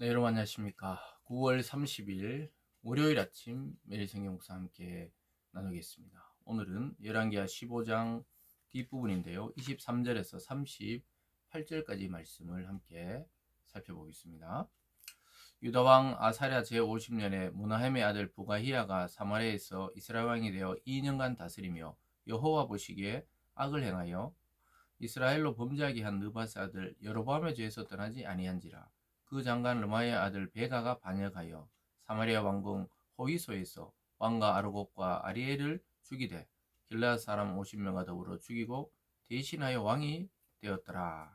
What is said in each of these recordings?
네, 여러분 안녕하십니까. 9월 30일 월요일 아침 매일 성경 묵상 함께 나누겠습니다. 오늘은 열왕기하 15장 뒷부분인데요. 23절에서 38절까지 말씀을 함께 살펴보겠습니다. 유다왕 아사랴 제50년에 문하햄의 아들 부가히야가 사마리아에서 이스라엘 왕이 되어 2년간 다스리며 여호와 보시기에 악을 행하여 이스라엘로 범죄하게 한 느바스 아들 여로보암의 죄에서 떠나지 아니한지라. 그 장관 르마의 아들 베가가 반역하여 사마리아 왕궁 호이소에서 왕과 아르곡과 아리엘을 죽이되 길르앗 사람 50명과 더불어 죽이고 대신하여 왕이 되었더라.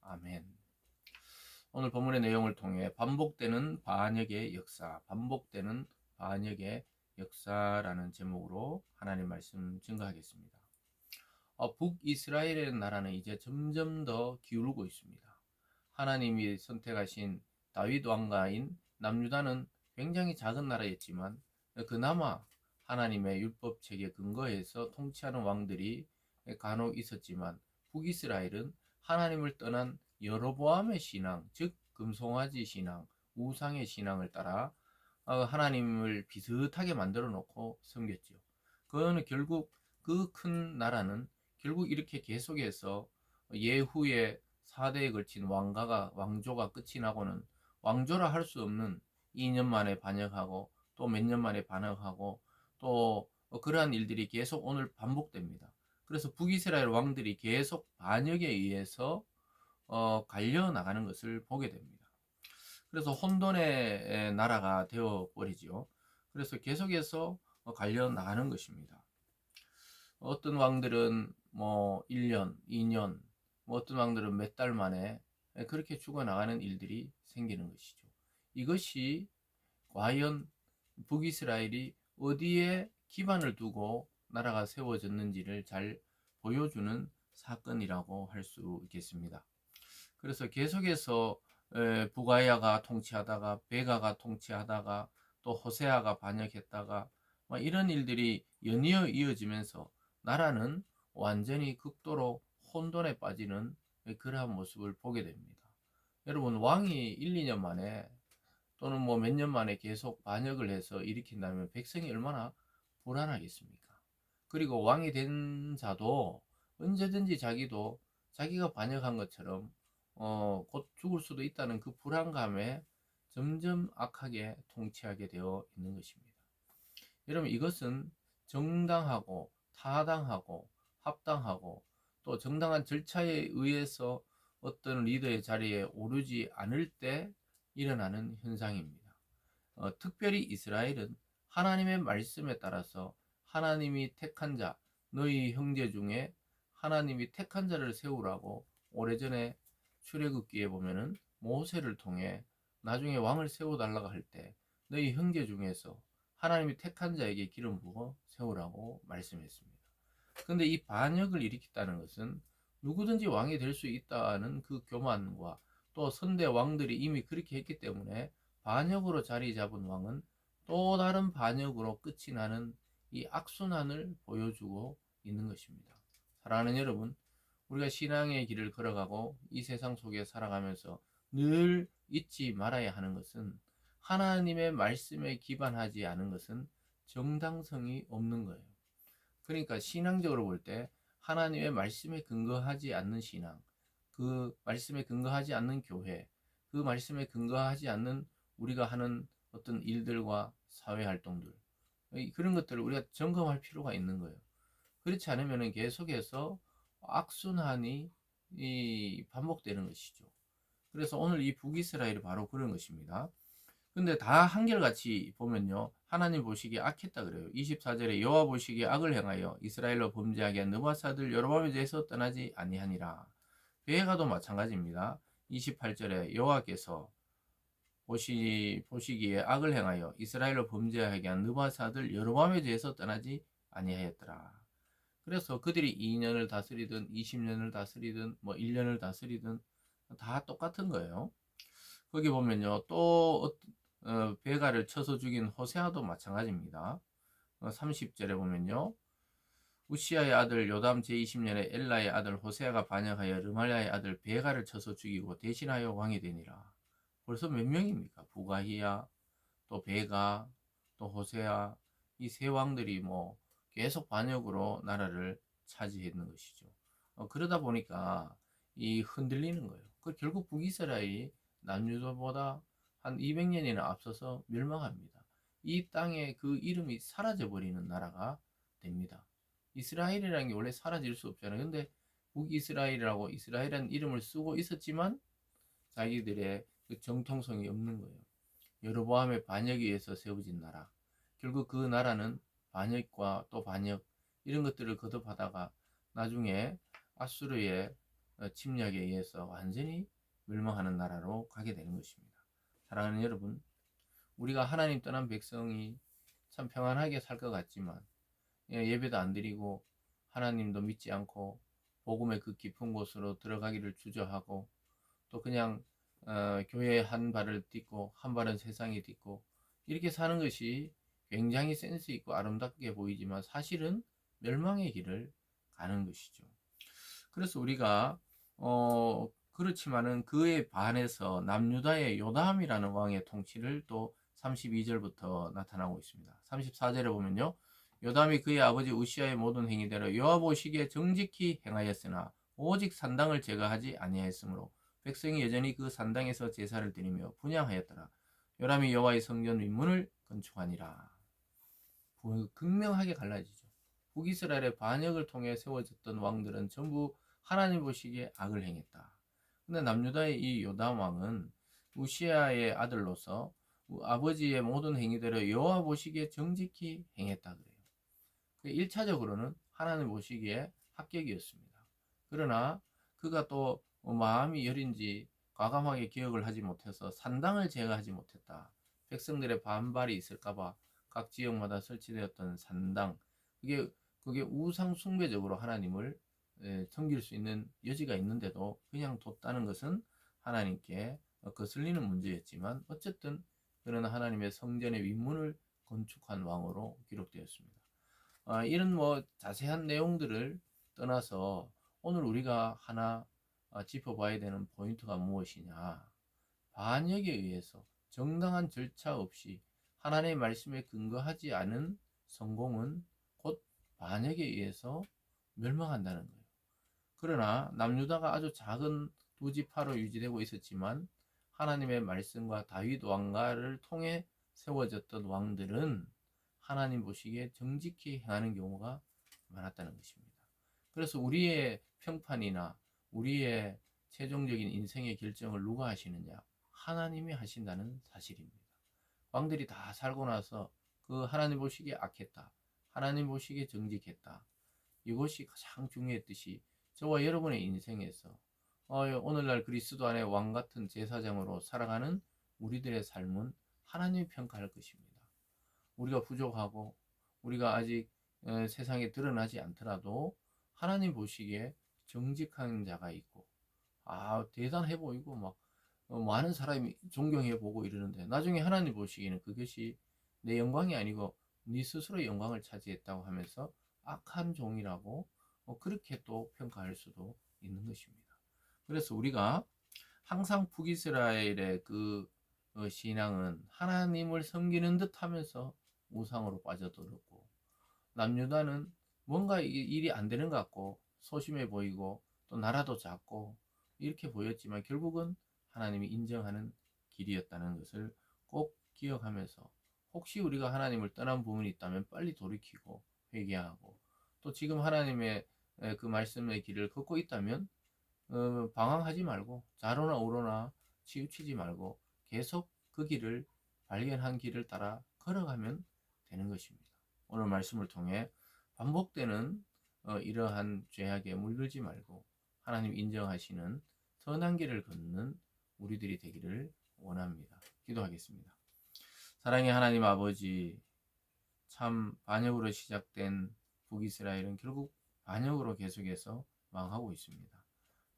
아멘. 오늘 본문의 내용을 통해 반복되는 반역의 역사, 반복되는 반역의 역사라는 제목으로 하나님 말씀 증거하겠습니다. 북이스라엘의 나라는 이제 점점 더 기울고 있습니다. 하나님이 선택하신 다윗 왕가인 남유다는 굉장히 작은 나라였지만 그나마 하나님의 율법 체계 근거에서 통치하는 왕들이 간혹 있었지만 북이스라엘은 하나님을 떠난 여로보암의 신앙, 즉 금송아지 신앙, 우상의 신앙을 따라 하나님을 비슷하게 만들어 놓고 섬겼죠. 그거는 결국 그 큰 나라는 결국 이렇게 계속해서 예후의 4대에 걸친 왕조가 끝이 나고는 왕조라 할 수 없는 2년 만에 반역하고 또 몇 년 만에 반역하고 또 그러한 일들이 계속 오늘 반복됩니다. 그래서 북이스라엘 왕들이 계속 반역에 의해서 갈려 나가는 것을 보게 됩니다. 그래서 혼돈의 나라가 되어 버리지요. 그래서 계속해서 갈려 나가는 것입니다. 어떤 왕들은 뭐 1년, 2년, 뭐 어떤 왕들은 몇 달 만에 그렇게 죽어나가는 일들이 생기는 것이죠. 이것이 과연 북이스라엘이 어디에 기반을 두고 나라가 세워졌는지를 잘 보여주는 사건이라고 할 수 있겠습니다. 그래서 계속해서 부가야가 통치하다가 베가가 통치하다가 또 호세아가 반역했다가 이런 일들이 연이어 이어지면서 나라는 완전히 극도로 혼돈에 빠지는 그러한 모습을 보게 됩니다. 여러분, 왕이 1, 2년 만에 또는 뭐 몇 년 만에 계속 반역을 해서 일으킨다면 백성이 얼마나 불안하겠습니까? 그리고 왕이 된 자도 언제든지 자기도 자기가 반역한 것처럼 곧 죽을 수도 있다는 그 불안감에 점점 악하게 통치하게 되어 있는 것입니다. 여러분, 이것은 정당하고 타당하고 합당하고 또 정당한 절차에 의해서 어떤 리더의 자리에 오르지 않을 때 일어나는 현상입니다. 특별히 이스라엘은 하나님의 말씀에 따라서 하나님이 택한 자, 너희 형제 중에 하나님이 택한 자를 세우라고 오래전에 출애굽기에 보면은 모세를 통해 나중에 왕을 세워달라고 할 때 너희 형제 중에서 하나님이 택한 자에게 기름 부어 세우라고 말씀했습니다. 그런데 이 반역을 일으켰다는 것은 누구든지 왕이 될 수 있다는 그 교만과 또 선대 왕들이 이미 그렇게 했기 때문에 반역으로 자리 잡은 왕은 또 다른 반역으로 끝이 나는 이 악순환을 보여주고 있는 것입니다. 사랑하는 여러분, 우리가 신앙의 길을 걸어가고 이 세상 속에 살아가면서 늘 잊지 말아야 하는 것은 하나님의 말씀에 기반하지 않은 것은 정당성이 없는 거예요. 그러니까 신앙적으로 볼 때 하나님의 말씀에 근거하지 않는 신앙, 그 말씀에 근거하지 않는 교회, 그 말씀에 근거하지 않는 우리가 하는 어떤 일들과 사회 활동들, 그런 것들을 우리가 점검할 필요가 있는 거예요. 그렇지 않으면 계속해서 악순환이 반복되는 것이죠. 그래서 오늘 이 북이스라엘이 바로 그런 것입니다. 근데 다 한결같이 보면요, 하나님 보시기에 악했다 그래요. 24절에 여호와 보시기에 악을 행하여 이스라엘로 범죄하게 한 느바스 아들 여로보암에 대해서 떠나지 아니하니라. 베가도 마찬가지입니다. 28절에 여호와께서 보시기에 악을 행하여 이스라엘로 범죄하게 한 느바스 아들 여로보암에 대해서 떠나지 아니하였더라. 그래서 그들이 2년을 다스리든 20년을 다스리든 뭐 1년을 다스리든 다 똑같은 거예요. 거기 보면요, 또 베가를 쳐서 죽인 호세아도 마찬가지입니다. 30절에 보면요, 우시아의 아들 요담 제20년에 엘라의 아들 호세아가 반역하여 르말야의 아들 베가를 쳐서 죽이고 대신하여 왕이 되니라. 벌써 몇 명입니까? 부가히야, 또 베가, 또 호세아, 이 세 왕들이 뭐 계속 반역으로 나라를 차지했는 것이죠. 그러다 보니까 이 흔들리는 거예요. 결국 북이스라엘이 남유다보다 한 200년이나 앞서서 멸망합니다. 이 땅에 그 이름이 사라져 버리는 나라가 됩니다. 이스라엘이라는 게 원래 사라질 수 없잖아요. 근데 북이스라엘이라고 이스라엘이라는 이름을 쓰고 있었지만 자기들의 그 정통성이 없는 거예요. 여로보암의 반역에 의해서 세워진 나라. 결국 그 나라는 반역과 또 반역 이런 것들을 거듭하다가 나중에 아수르의 침략에 의해서 완전히 멸망하는 나라로 가게 되는 것입니다. 사랑하는 여러분, 우리가 하나님 떠난 백성이 참 평안하게 살 것 같지만 예배도 안 드리고 하나님도 믿지 않고 복음의 그 깊은 곳으로 들어가기를 주저하고 또 그냥 교회에 한 발을 딛고 한 발은 세상에 딛고 이렇게 사는 것이 굉장히 센스 있고 아름답게 보이지만 사실은 멸망의 길을 가는 것이죠. 그래서 우리가 그렇지만은 그에 반해서 남유다의 요담이라는 왕의 통치를 또 32절부터 나타나고 있습니다. 34절에 보면요. 요담이 그의 아버지 우시아의 모든 행위대로 여호와 보시기에 정직히 행하였으나 오직 산당을 제거하지 아니하였으므로 백성이 여전히 그 산당에서 제사를 드리며 분향하였더라. 요람이 여호와의 성전 윗문을 건축하니라. 극명하게 갈라지죠. 북이스라엘의 반역을 통해 세워졌던 왕들은 전부 하나님 보시기에 악을 행했다. 근데 남유다의 이 요담 왕은 우시아의 아들로서 아버지의 모든 행위대로 여호와 보시기에 정직히 행했다 그래요. 1차적으로는 하나님 보시기에 합격이었습니다. 그러나 그가 또 마음이 여린지 과감하게 개혁을 하지 못해서 산당을 제거하지 못했다. 백성들의 반발이 있을까봐 각 지역마다 설치되었던 산당, 그게 우상 숭배적으로 하나님을 섬길 수 있는 여지가 있는데도 그냥 뒀다는 것은 하나님께 거슬리는 문제였지만 어쨌든 그는 하나님의 성전의 윗문을 건축한 왕으로 기록되었습니다. 이런 뭐 자세한 내용들을 떠나서 오늘 우리가 하나 짚어봐야 되는 포인트가 무엇이냐? 반역에 의해서 정당한 절차 없이 하나님의 말씀에 근거하지 않은 성공은 곧 반역에 의해서 멸망한다는 거예요. 그러나 남유다가 아주 작은 두 지파로 유지되고 있었지만 하나님의 말씀과 다윗 왕가를 통해 세워졌던 왕들은 하나님 보시기에 정직히 행하는 경우가 많았다는 것입니다. 그래서 우리의 평판이나 우리의 최종적인 인생의 결정을 누가 하시느냐? 하나님이 하신다는 사실입니다. 왕들이 다 살고 나서 그 하나님 보시기에 악했다. 하나님 보시기에 정직했다. 이것이 가장 중요했듯이 저와 여러분의 인생에서 오늘날 그리스도 안에 왕 같은 제사장으로 살아가는 우리들의 삶은 하나님이 평가할 것입니다. 우리가 부족하고 우리가 아직 세상에 드러나지 않더라도 하나님 보시기에 정직한 자가 있고 대단해 보이고 막 많은 사람이 존경해 보고 이러는데 나중에 하나님 보시기에는 그것이 내 영광이 아니고 네 스스로 영광을 차지했다고 하면서 악한 종이라고 그렇게 또 평가할 수도 있는 것입니다. 그래서 우리가 항상 북이스라엘의 그 신앙은 하나님을 섬기는 듯 하면서 우상으로 빠져들었고 남유다는 뭔가 일이 안 되는 것 같고 소심해 보이고 또 나라도 작고 이렇게 보였지만 결국은 하나님이 인정하는 길이었다는 것을 꼭 기억하면서 혹시 우리가 하나님을 떠난 부분이 있다면 빨리 돌이키고 회개하고 또 지금 하나님의 그 말씀의 길을 걷고 있다면 방황하지 말고 좌로나 우로나 치우치지 말고 계속 그 길을 발견한 길을 따라 걸어가면 되는 것입니다. 오늘 말씀을 통해 반복되는 이러한 죄악에 물들지 말고 하나님 인정하시는 선한 길을 걷는 우리들이 되기를 원합니다. 기도하겠습니다. 사랑의 하나님 아버지, 참 반역으로 시작된 북이스라엘은 결국 반역으로 계속해서 망하고 있습니다.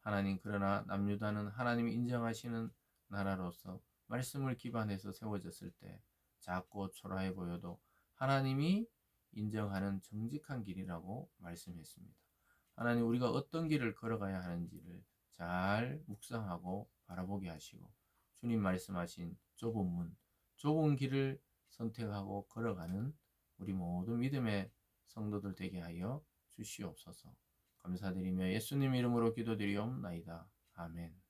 하나님, 그러나 남유다는 하나님이 인정하시는 나라로서 말씀을 기반해서 세워졌을 때 작고 초라해 보여도 하나님이 인정하는 정직한 길이라고 말씀했습니다. 하나님, 우리가 어떤 길을 걸어가야 하는지를 잘 묵상하고 바라보게 하시고 주님 말씀하신 좁은 문, 좁은 길을 선택하고 걸어가는 우리 모든 믿음의 성도들 되게 하여 주시옵소서. 감사드리며 예수님 이름으로 기도드리옵나이다. 아멘.